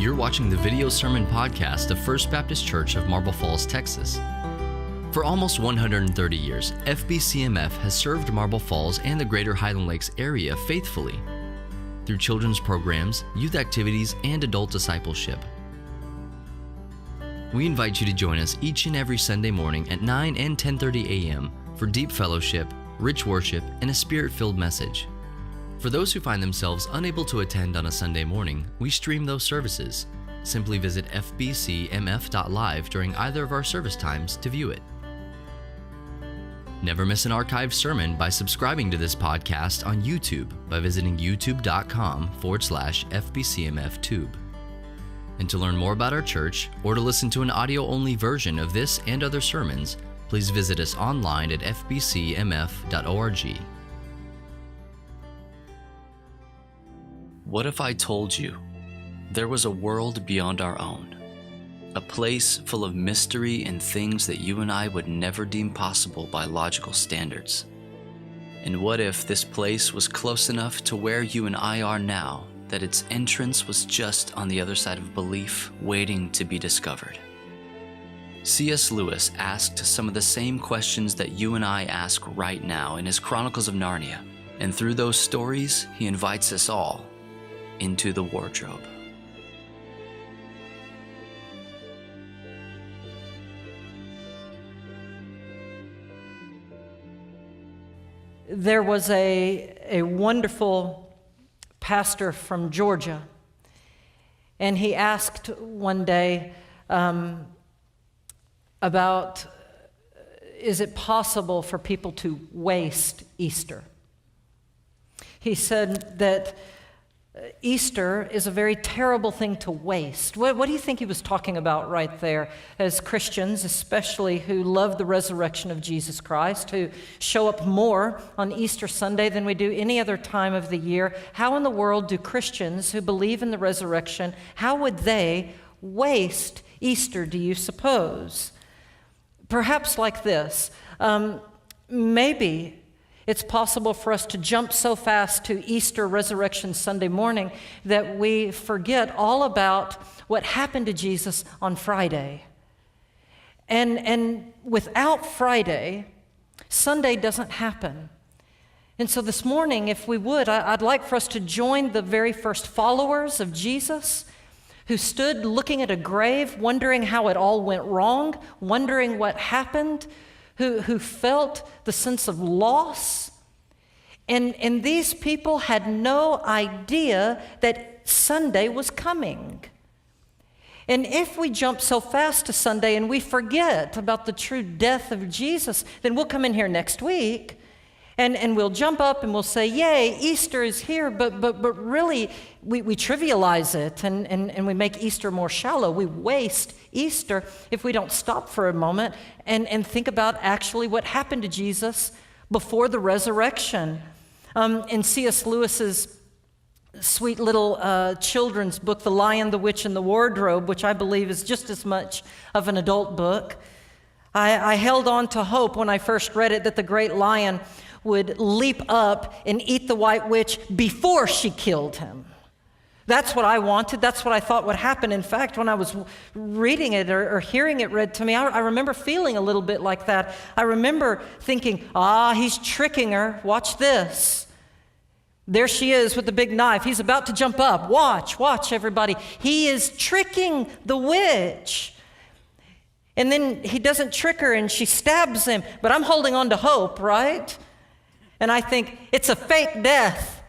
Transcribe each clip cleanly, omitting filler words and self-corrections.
You're watching the video sermon podcast of First Baptist Church of Marble Falls, Texas. For almost 130 years, FBCMF has served Marble Falls and the greater Highland Lakes area faithfully through children's programs, youth activities, and adult discipleship. We invite you to join us each and every Sunday morning at 9 and 10:30 a.m. for deep fellowship, rich worship, and a spirit-filled message. For those who find themselves unable to attend on a Sunday morning, we stream those services. Simply visit fbcmf.live during either of our service times to view it. Never miss an archived sermon by subscribing to this podcast on YouTube by visiting youtube.com/FBCMFtube. And to learn more about our church or to listen to an audio-only version of this and other sermons, please visit us online at fbcmf.org. What if I told you there was a world beyond our own? A place full of mystery and things that you and I would never deem possible by logical standards. And what if this place was close enough to where you and I are now, that its entrance was just on the other side of belief, waiting to be discovered? C.S. Lewis asked some of the same questions that you and I ask right now in his Chronicles of Narnia. And through those stories, he invites us all into the wardrobe. There was a wonderful pastor from Georgia, and he asked one day about, is it possible for people to waste Easter? He said that Easter is a very terrible thing to waste. What do you think he was talking about right there? As Christians, especially who love the resurrection of Jesus Christ, who show up more on Easter Sunday than we do any other time of the year, how in the world do Christians who believe in the resurrection, how would they waste Easter, do you suppose? Perhaps like this. Maybe it's possible for us to jump so fast to Easter Resurrection Sunday morning that we forget all about what happened to Jesus on Friday. And without Friday, Sunday doesn't happen. And so this morning, if we would, I'd like for us to join the very first followers of Jesus who stood looking at a grave, wondering how it all went wrong, wondering what happened, who felt the sense of loss. And these people had no idea that Sunday was coming. And if we jump so fast to Sunday and we forget about the true death of Jesus, then we'll come in here next week and we'll jump up and we'll say, yay, Easter is here, but really we trivialize it and we make Easter more shallow. We waste Easter if we don't stop for a moment and think about actually what happened to Jesus before the resurrection. In C.S. Lewis's sweet little children's book, The Lion, the Witch, and the Wardrobe, which I believe is just as much of an adult book, I held on to hope when I first read it that the great lion would leap up and eat the white witch before she killed him. That's what I wanted. That's what I thought would happen. In fact, when I was reading it or hearing it read to me, I remember feeling a little bit like that. I remember thinking, he's tricking her. Watch this. There she is with the big knife. He's about to jump up. Watch, everybody. He is tricking the witch. And then he doesn't trick her and she stabs him. But I'm holding on to hope, right? And I think, it's a fake death.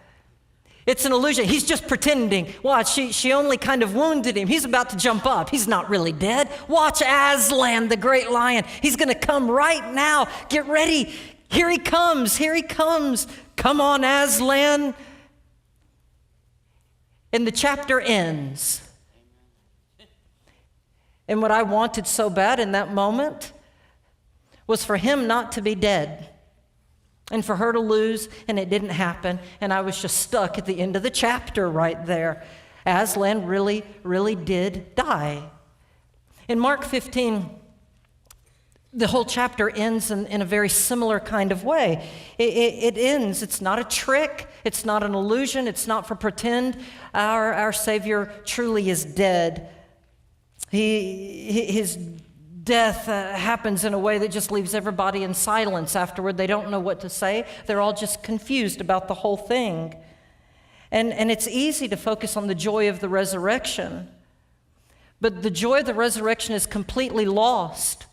It's an illusion. He's just pretending. Watch, she only kind of wounded him. He's about to jump up. He's not really dead. Watch Aslan, the great lion. He's going to come right now. Get ready. Here he comes. Come on, Aslan. And the chapter ends. And what I wanted so bad in that moment was for him not to be dead. And for her to lose, and it didn't happen, and I was just stuck at the end of the chapter right there. Aslan really did die. In Mark 15, the whole chapter ends in a very similar kind of way. It ends, it's not a trick, it's not an illusion, it's not for pretend. Our Savior truly is dead. His death happens in a way that just leaves everybody in silence afterward. They don't know what to say. They're all just confused about the whole thing. And it's easy to focus on the joy of the resurrection. But the joy of the resurrection is completely lost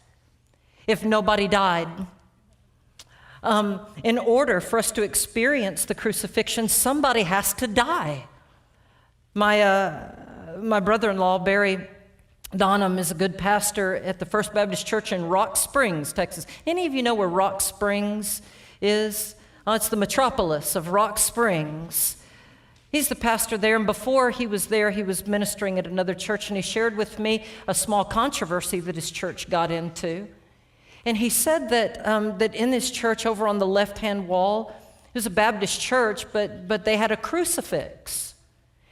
if nobody died. In order for us to experience the crucifixion, somebody has to die. My brother-in-law, Barry Donham, is a good pastor at the First Baptist Church in Rock Springs, Texas. Any of you know where Rock Springs is? It's the metropolis of Rock Springs. He's the pastor there, and before he was there, he was ministering at another church, and he shared with me a small controversy that his church got into. And he said that in this church over on the left-hand wall, it was a Baptist church, but they had a crucifix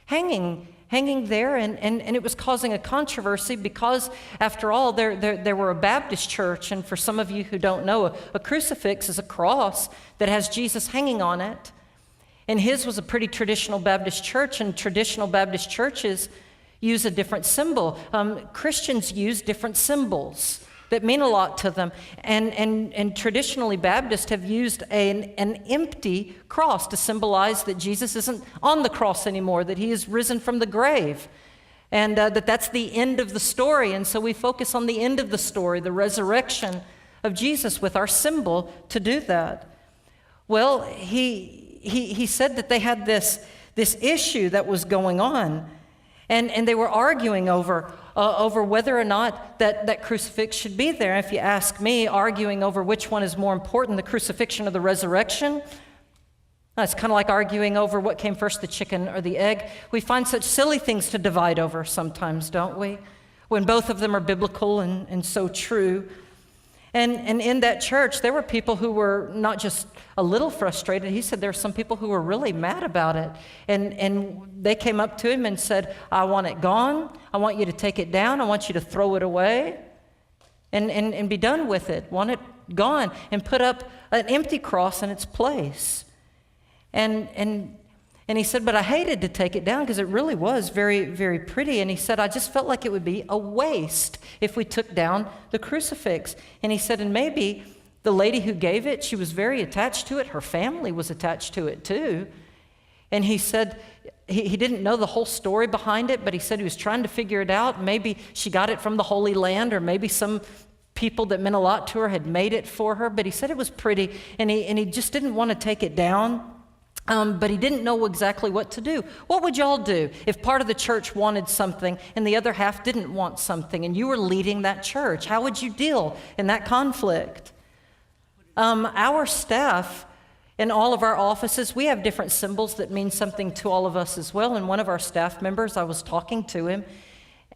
hanging there, and it was causing a controversy because, after all, they were a Baptist church, and for some of you who don't know, a crucifix is a cross that has Jesus hanging on it. And his was a pretty traditional Baptist church, and traditional Baptist churches use a different symbol. Christians use different symbols that mean a lot to them. And traditionally, Baptists have used an empty cross to symbolize that Jesus isn't on the cross anymore, that he is risen from the grave, and that's the end of the story. And so we focus on the end of the story, the resurrection of Jesus, with our symbol to do that. Well, he said that they had this issue that was going on, and they were arguing over whether or not that crucifix should be there. If you ask me, arguing over which one is more important, the crucifixion or the resurrection, it's kind of like arguing over what came first, the chicken or the egg. We find such silly things to divide over sometimes, don't we? When both of them are biblical and so true. And in that church, there were people who were not just a little frustrated. He said there were some people who were really mad about it. And they came up to him and said, I want it gone. I want you to take it down. I want you to throw it away and be done with it. Want it gone, and put up an empty cross in its place. And he said, but I hated to take it down because it really was very, very pretty. And he said, I just felt like it would be a waste if we took down the crucifix. And he said, and maybe the lady who gave it, she was very attached to it. Her family was attached to it too. And he said he didn't know the whole story behind it, but he said he was trying to figure it out. Maybe she got it from the Holy Land, or maybe some people that meant a lot to her had made it for her. But he said it was pretty, and he just didn't want to take it down. But he didn't know exactly what to do. What would y'all do if part of the church wanted something and the other half didn't want something, and you were leading that church? How would you deal in that conflict? Our staff in all of our offices, we have different symbols that mean something to all of us as well. And one of our staff members, I was talking to him,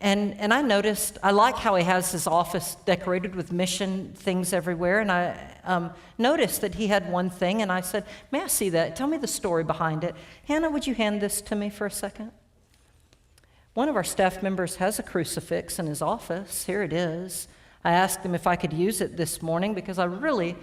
and I noticed, I like how he has his office decorated with mission things everywhere, and I noticed that he had one thing, and I said, may I see that? Tell me the story behind it. Hannah, would you hand this to me for a second? One of our staff members has a crucifix in his office. Here it is. I asked him if I could use it this morning because I really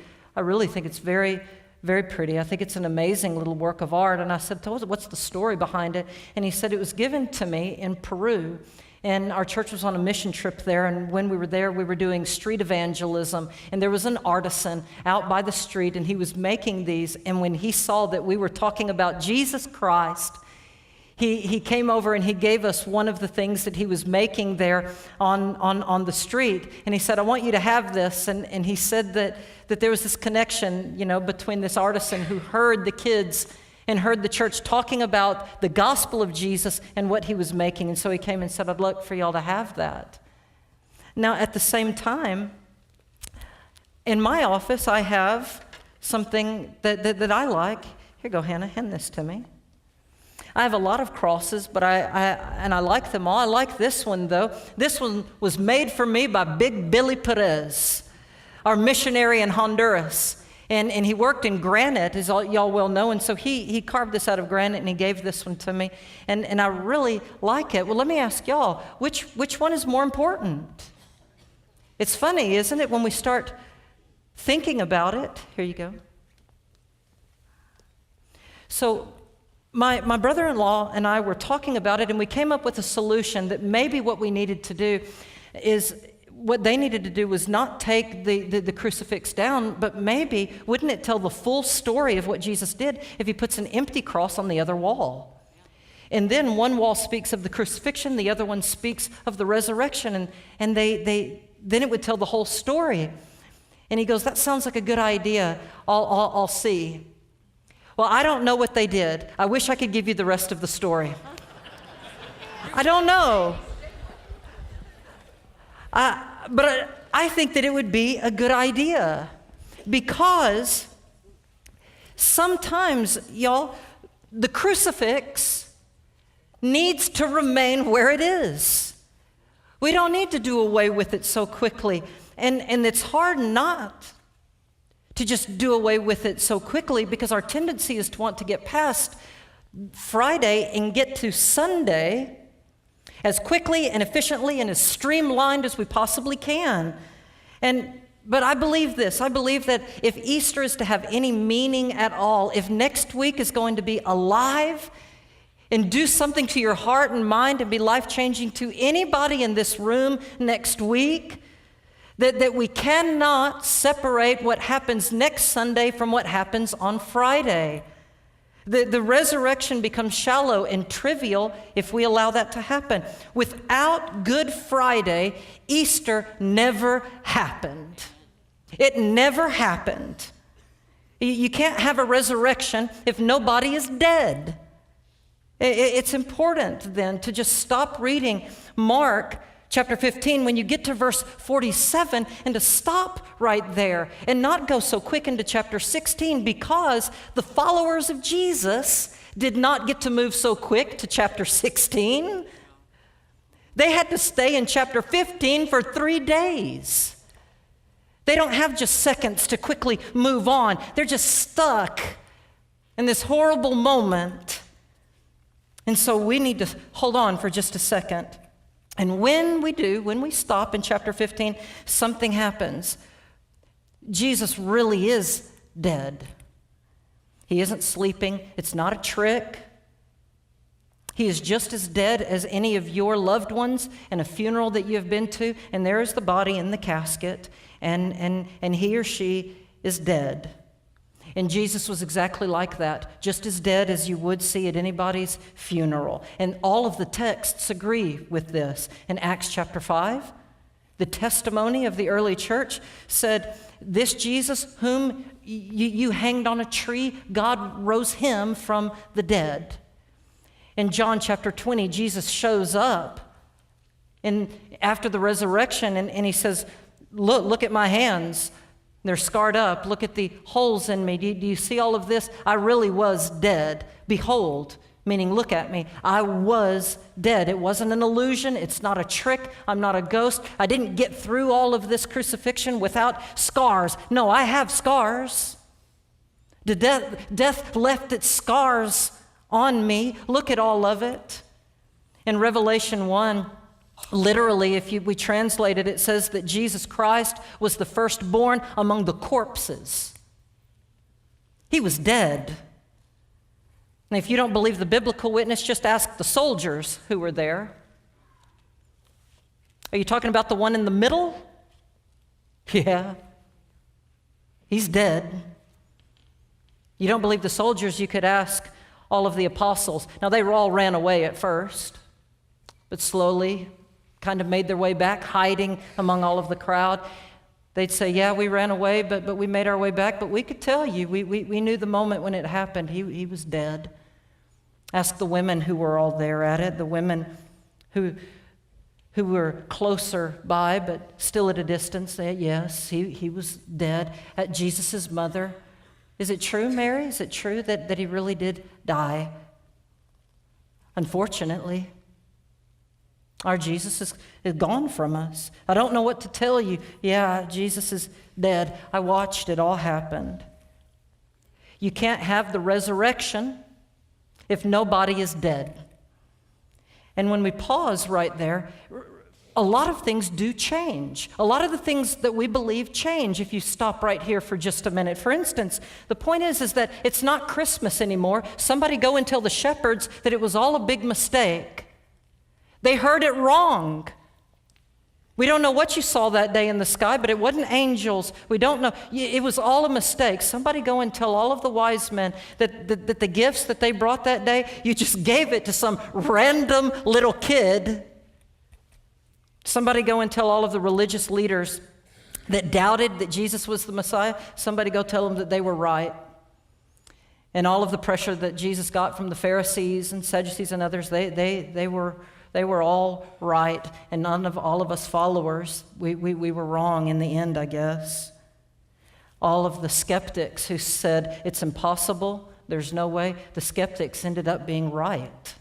think it's very, very pretty. I think it's an amazing little work of art. And I said, what's the story behind it? And he said, it was given to me in Peru. And our church was on a mission trip there, and when we were there, we were doing street evangelism, and there was an artisan out by the street, and he was making these, and when he saw that we were talking about Jesus Christ, he came over and he gave us one of the things that he was making there on the street, and he said, I want you to have this, and he said that there was this connection, between this artisan who heard the kids and heard the church talking about the gospel of Jesus and what he was making. And so he came and said, I'd like for y'all to have that. Now, at the same time, in my office, I have something that I like. Here you go, Hannah, hand this to me. I have a lot of crosses, but I like them all. I like this one, though. This one was made for me by Big Billy Perez, our missionary in Honduras. And he worked in granite, as y'all well know, and so he carved this out of granite, and he gave this one to me, and I really like it. Well, let me ask y'all, which one is more important? It's funny, isn't it, when we start thinking about it? Here you go. So my brother-in-law and I were talking about it, and we came up with a solution that maybe what we needed to do is, what they needed to do was not take the crucifix down, but maybe, wouldn't it tell the full story of what Jesus did if he puts an empty cross on the other wall? And then one wall speaks of the crucifixion, the other one speaks of the resurrection, and then it would tell the whole story. And he goes, that sounds like a good idea. I'll see. Well, I don't know what they did. I wish I could give you the rest of the story. I don't know. But I think that it would be a good idea, because sometimes, y'all, the crucifix needs to remain where it is. We don't need to do away with it so quickly. And it's hard not to just do away with it so quickly, because our tendency is to want to get past Friday and get to Sunday as quickly and efficiently and as streamlined as we possibly can. But I believe this. I believe that if Easter is to have any meaning at all, if next week is going to be alive and do something to your heart and mind and be life-changing to anybody in this room next week, that we cannot separate what happens next Sunday from what happens on Friday. The resurrection becomes shallow and trivial if we allow that to happen. Without Good Friday, Easter never happened. It never happened. You can't have a resurrection if nobody is dead. It's important then to just stop reading Mark chapter 15, when you get to verse 47, and to stop right there and not go so quick into chapter 16, because the followers of Jesus did not get to move so quick to chapter 16. They had to stay in chapter 15 for 3 days. They don't have just seconds to quickly move on. They're just stuck in this horrible moment. And so we need to hold on for just a second. And when we stop in chapter 15, something happens. Jesus really is dead. He isn't sleeping. It's not a trick. He is just as dead as any of your loved ones in a funeral that you have been to, and there is the body in the casket, and he or she is dead. And Jesus was exactly like that, just as dead as you would see at anybody's funeral. And all of the texts agree with this. In Acts chapter 5, the testimony of the early church said, this Jesus whom you hanged on a tree, God rose him from the dead. In John chapter 20, Jesus shows up after the resurrection, and he says, look at my hands. They're scarred up. Look at the holes in me. Do you see all of this? I really was dead. Behold, meaning look at me. I was dead. It wasn't an illusion. It's not a trick. I'm not a ghost. I didn't get through all of this crucifixion without scars. No, I have scars. Death left its scars on me. Look at all of it. In Revelation 1, literally, if we translate it, it says that Jesus Christ was the firstborn among the corpses. He was dead. And if you don't believe the biblical witness, just ask the soldiers who were there. Are you talking about the one in the middle? Yeah. He's dead. You don't believe the soldiers, you could ask all of the apostles. Now, they all ran away at first, but slowly kind of made their way back, hiding among all of the crowd. They'd say, yeah, we ran away, but we made our way back. But we could tell you, we knew the moment when it happened. He was dead. Ask the women who were all there at it, the women who were closer by, but still at a distance. Say, yes, he was dead. At Jesus' mother. Is it true, Mary? Is it true that he really did die? Unfortunately, our Jesus is gone from us. I don't know what to tell you. Yeah, Jesus is dead. I watched it all happen. You can't have the resurrection if nobody is dead. And when we pause right there, a lot of things do change. A lot of the things that we believe change if you stop right here for just a minute. For instance, the point is that it's not Christmas anymore. Somebody go and tell the shepherds that it was all a big mistake. They heard it wrong. We don't know what you saw that day in the sky, but it wasn't angels. We don't know. It was all a mistake. Somebody go and tell all of the wise men that the gifts that they brought that day, you just gave it to some random little kid. Somebody go and tell all of the religious leaders that doubted that Jesus was the Messiah. Somebody go tell them that they were right. And all of the pressure that Jesus got from the Pharisees and Sadducees and others, they were all right, and none of all of us followers, we were wrong in the end, I guess. All of the skeptics who said, it's impossible, there's no way, the skeptics ended up being right,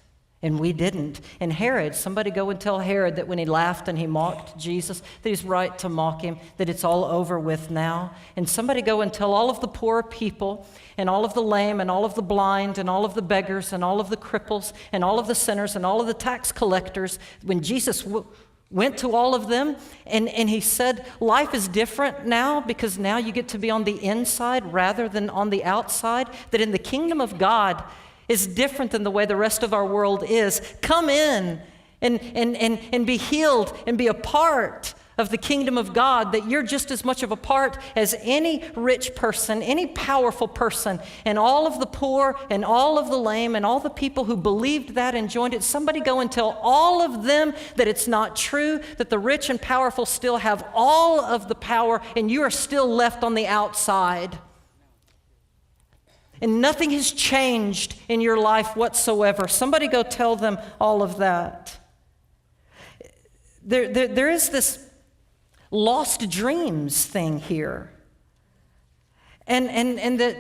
and we didn't. And Herod, somebody go and tell Herod that when he laughed and he mocked Jesus, that he's right to mock him, that it's all over with now. And somebody go and tell all of the poor people, and all of the lame, and all of the blind, and all of the beggars, and all of the cripples, and all of the sinners, and all of the tax collectors, when Jesus went to all of them, and he said, life is different now, because now you get to be on the inside rather than on the outside, that in the kingdom of God is different than the way the rest of our world is. Come in and be healed and be a part of the kingdom of God, that you're just as much of a part as any rich person, any powerful person, and all of the poor and all of the lame and all the people who believed that and joined it. Somebody go and tell all of them that it's not true, that the rich and powerful still have all of the power and you are still left on the outside. And nothing has changed in your life whatsoever. Somebody go tell them all of that. There is this lost dreams thing here. And that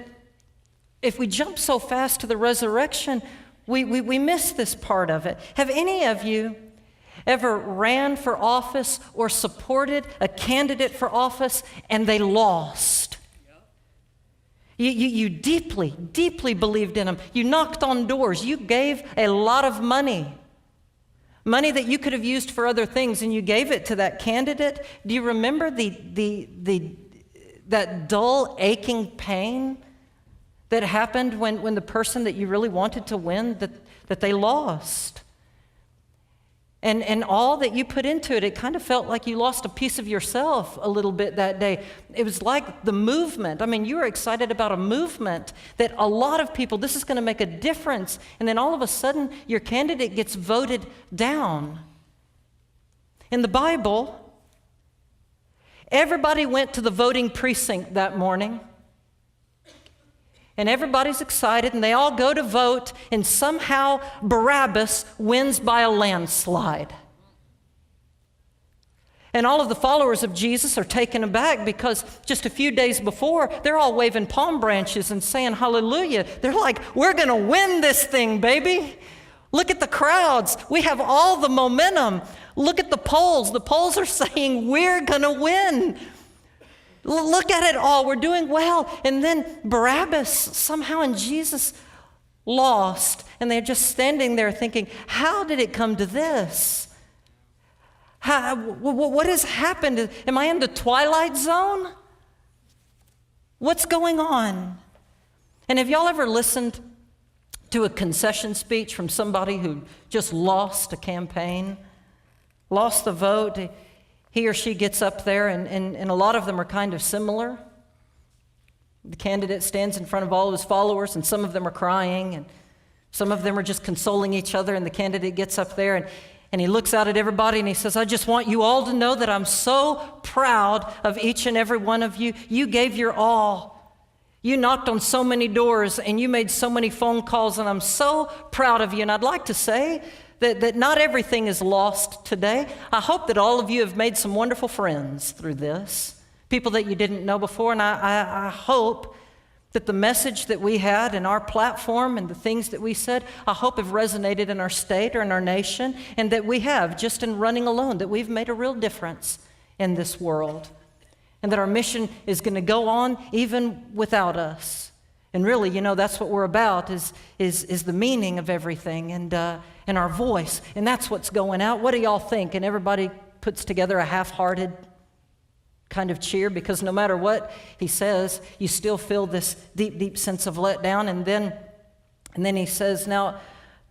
if we jump so fast to the resurrection, we miss this part of it. Have any of you ever ran for office or supported a candidate for office and they lost? You deeply, deeply believed in them. You knocked on doors. You gave a lot of money. Money that you could have used for other things, and you gave it to that candidate. Do you remember that dull, aching pain that happened when the person that you really wanted to win, that they lost? And all that you put into it, it kind of felt like you lost a piece of yourself a little bit that day. It was like the movement. I mean, you were excited about a movement that a lot of people, this is going to make a difference. And then all of a sudden, your candidate gets voted down. In the Bible, everybody went to the voting precinct that morning. And everybody's excited, and they all go to vote, and somehow Barabbas wins by a landslide. And all of the followers of Jesus are taken aback because just a few days before, they're all waving palm branches and saying hallelujah. They're like, we're going to win this thing, baby. Look at the crowds. We have all the momentum. Look at the polls. The polls are saying we're going to win. Look at it all. We're doing well. And then Barabbas somehow and Jesus lost. And they're just standing there thinking, how did it come to this? What has happened? Am I in the twilight zone? What's going on? And have y'all ever listened to a concession speech from somebody who just lost a campaign, lost the vote? He or she gets up there, and a lot of them are kind of similar. The candidate stands in front of all of his followers, and some of them are crying, and some of them are just consoling each other, and the candidate gets up there, and he looks out at everybody, and he says, I just want you all to know that I'm so proud of each and every one of you. You gave your all. You knocked on so many doors, and you made so many phone calls, and I'm so proud of you. And I'd like to say that not everything is lost today. I hope that all of you have made some wonderful friends through this, people that you didn't know before, and I hope that the message that we had and our platform and the things that we said, I hope have resonated in our state or in our nation, and that we have, just in running alone, that we've made a real difference in this world, and that our mission is going to go on even without us. And really, that's what we're about, is the meaning of everything, and our voice, and that's what's going out. What do y'all think? And everybody puts together a half-hearted kind of cheer, because no matter what he says, you still feel this deep, deep sense of letdown. And then he says, now,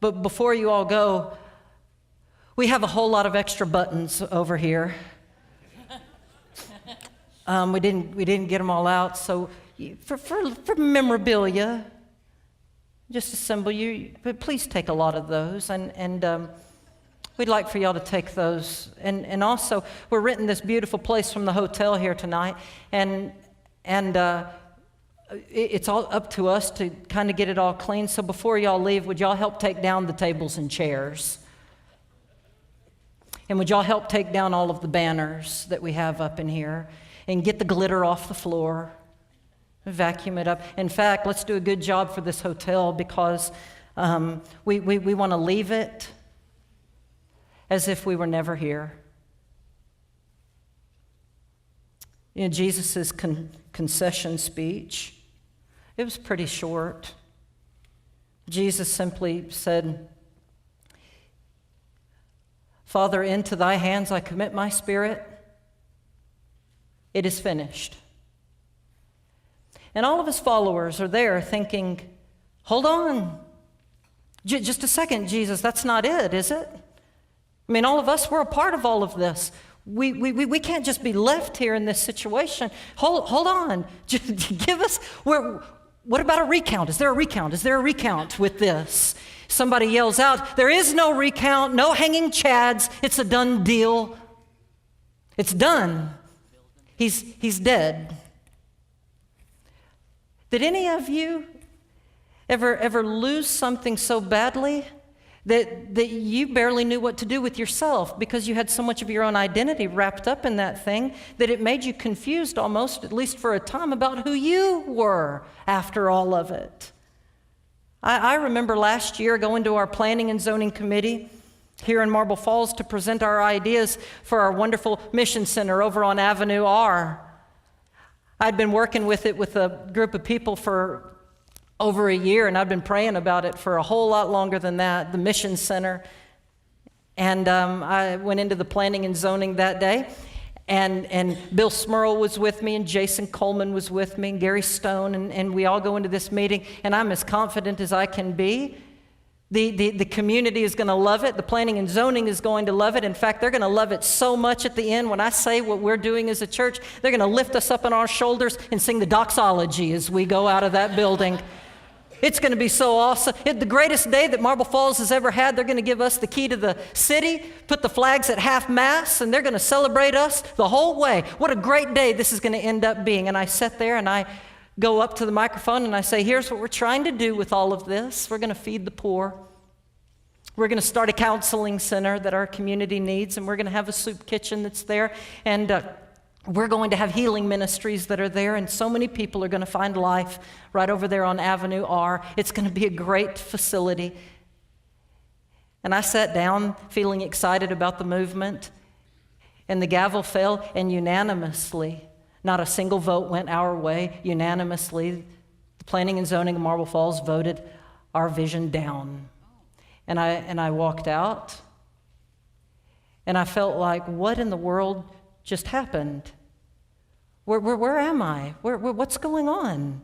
but before you all go, we have a whole lot of extra buttons over here. We didn't get them all out, so for memorabilia, just assemble you. But please take a lot of those, and we'd like for y'all to take those. And also, we're renting this beautiful place from the hotel here tonight, and it's all up to us to kind of get it all clean. So before y'all leave, would y'all help take down the tables and chairs? And would y'all help take down all of the banners that we have up in here and get the glitter off the floor, vacuum it up. In fact, let's do a good job for this hotel, because we want to leave it as if we were never here. You know, Jesus' concession speech, it was pretty short. Jesus simply said, Father, into thy hands I commit my spirit. It is finished. And all of his followers are there thinking, hold on, just a second, Jesus, that's not it, is it? I mean, all of us, we're a part of all of this. We can't just be left here in this situation. Hold on, just give us, what about a recount? Is there a recount? Is there a recount with this? Somebody yells out, there is no recount, no hanging chads, it's a done deal. It's done. He's dead. Did any of you ever lose something so badly that you barely knew what to do with yourself, because you had so much of your own identity wrapped up in that thing that it made you confused almost, at least for a time, about who you were after all of it? I remember last year going to our planning and zoning committee here in Marble Falls to present our ideas for our wonderful mission center over on Avenue R. I'd been working with it with a group of people for over a year, and I'd been praying about it for a whole lot longer than that, the mission center. And I went into the planning and zoning that day, and Bill Smurl was with me, and Jason Coleman was with me, and Gary Stone, and we all go into this meeting, and I'm as confident as I can be. The community is going to love it. The planning and zoning is going to love it. In fact, they're going to love it so much at the end. When I say what we're doing as a church, they're going to lift us up on our shoulders and sing the doxology as we go out of that building. It's going to be so awesome. The greatest day that Marble Falls has ever had. They're going to give us the key to the city, put the flags at half-mast, and they're going to celebrate us the whole way. What a great day this is going to end up being. And I sit there and I go up to the microphone and I say, here's what we're trying to do with all of this. We're going to feed the poor. We're going to start a counseling center that our community needs, and we're going to have a soup kitchen that's there, and we're going to have healing ministries that are there, and so many people are going to find life right over there on Avenue R. It's going to be a great facility. And I sat down feeling excited about the movement, and the gavel fell, and unanimously, not a single vote went our way, unanimously, the Planning and Zoning of Marble Falls voted our vision down. And I walked out, and I felt like, what in the world just happened? Where am I? What's going on?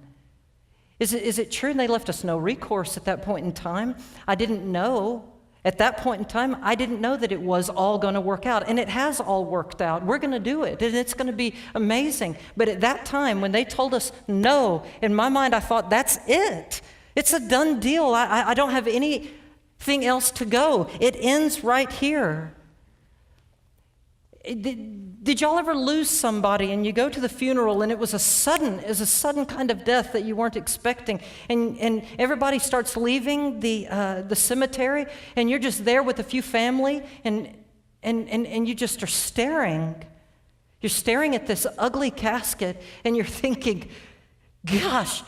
Is it true? And they left us no recourse at that point in time. I didn't know. At that point in time, I didn't know that it was all going to work out, and it has all worked out. We're going to do it, and it's going to be amazing. But at that time, when they told us no, in my mind, I thought, that's it. It's a done deal. I don't have anything else to go. It ends right here. Did y'all ever lose somebody and you go to the funeral and it was a sudden kind of death that you weren't expecting, and everybody starts leaving the cemetery, and you're just there with a few family, and you just are staring. You're staring at this ugly casket, and you're thinking, gosh,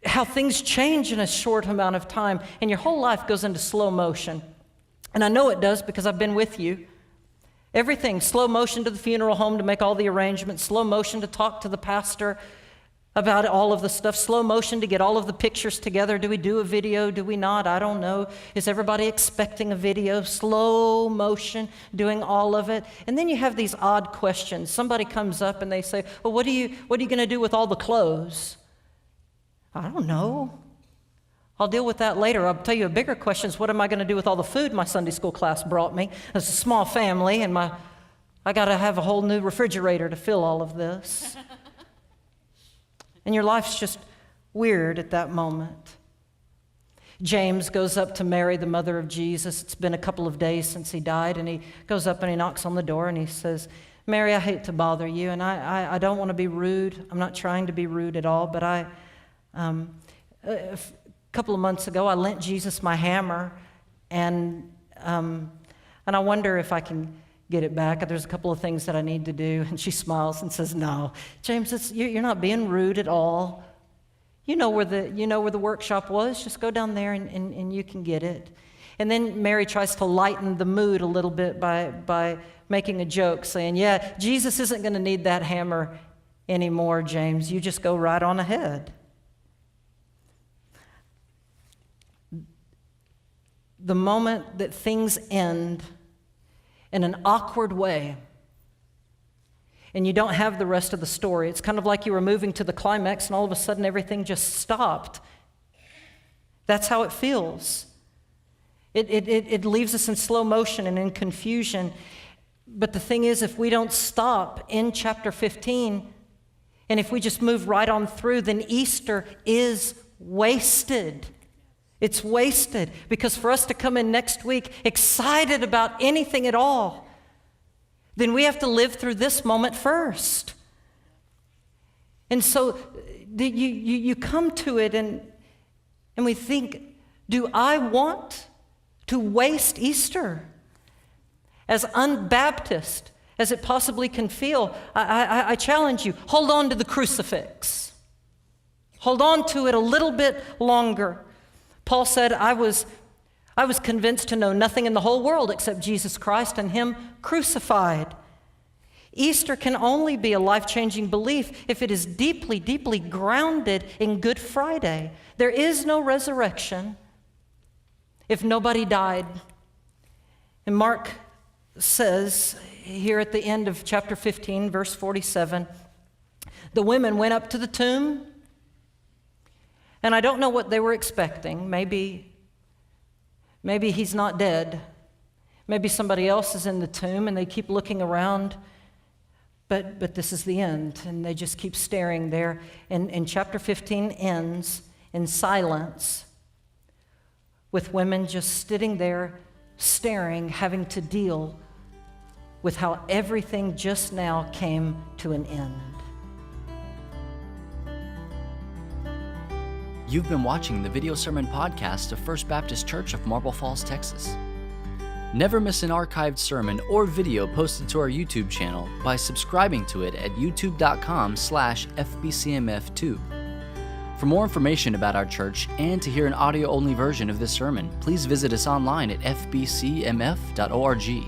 how things change in a short amount of time, and your whole life goes into slow motion. And I know it does because I've been with you. Everything, slow motion to the funeral home to make all the arrangements, slow motion to talk to the pastor, about all of the stuff. Slow motion to get all of the pictures together. Do we do a video? Do we not? I don't know. Is everybody expecting a video? Slow motion, doing all of it. And then you have these odd questions. Somebody comes up and they say, well, what are you going to do with all the clothes? I don't know. I'll deal with that later. I'll tell you a bigger question is, what am I going to do with all the food my Sunday school class brought me? It's a small family, and I got to have a whole new refrigerator to fill all of this. And your life's just weird at that moment. James goes up to Mary, the mother of Jesus. It's been a couple of days since he died, and he goes up and he knocks on the door and he says, Mary, I hate to bother you, and I don't want to be rude. I'm not trying to be rude at all, but a couple of months ago, I lent Jesus my hammer, and I wonder if I can get it back. There's a couple of things that I need to do. And she smiles and says, no, James, you're not being rude at all. You know where the workshop was. Just go down there and you can get it. And then Mary tries to lighten the mood a little bit by making a joke, saying, yeah, Jesus isn't going to need that hammer anymore, James. You just go right on ahead. The moment that things end in an awkward way, and you don't have the rest of the story. It's kind of like you were moving to the climax and all of a sudden everything just stopped. That's how it feels. It leaves us in slow motion and in confusion. But the thing is, if we don't stop in chapter 15, and if we just move right on through, then Easter is wasted. It's wasted, because for us to come in next week excited about anything at all, then we have to live through this moment first. And so you come to it and we think, do I want to waste Easter? As unbaptist as it possibly can feel, I challenge you, hold on to the crucifix. Hold on to it a little bit longer. Paul said, I was convinced to know nothing in the whole world except Jesus Christ and Him crucified. Easter can only be a life-changing belief if it is deeply, deeply grounded in Good Friday. There is no resurrection if nobody died. And Mark says here at the end of chapter 15, verse 47, the women went up to the tomb. And I don't know what they were expecting. Maybe he's not dead. Maybe somebody else is in the tomb and they keep looking around. But this is the end. And they just keep staring there. And chapter 15 ends in silence, with women just sitting there staring, having to deal with how everything just now came to an end. You've been watching the video sermon podcast of First Baptist Church of Marble Falls, Texas. Never miss an archived sermon or video posted to our YouTube channel by subscribing to it at youtube.com/FBCMF2. For more information about our church and to hear an audio-only version of this sermon, please visit us online at fbcmf.org.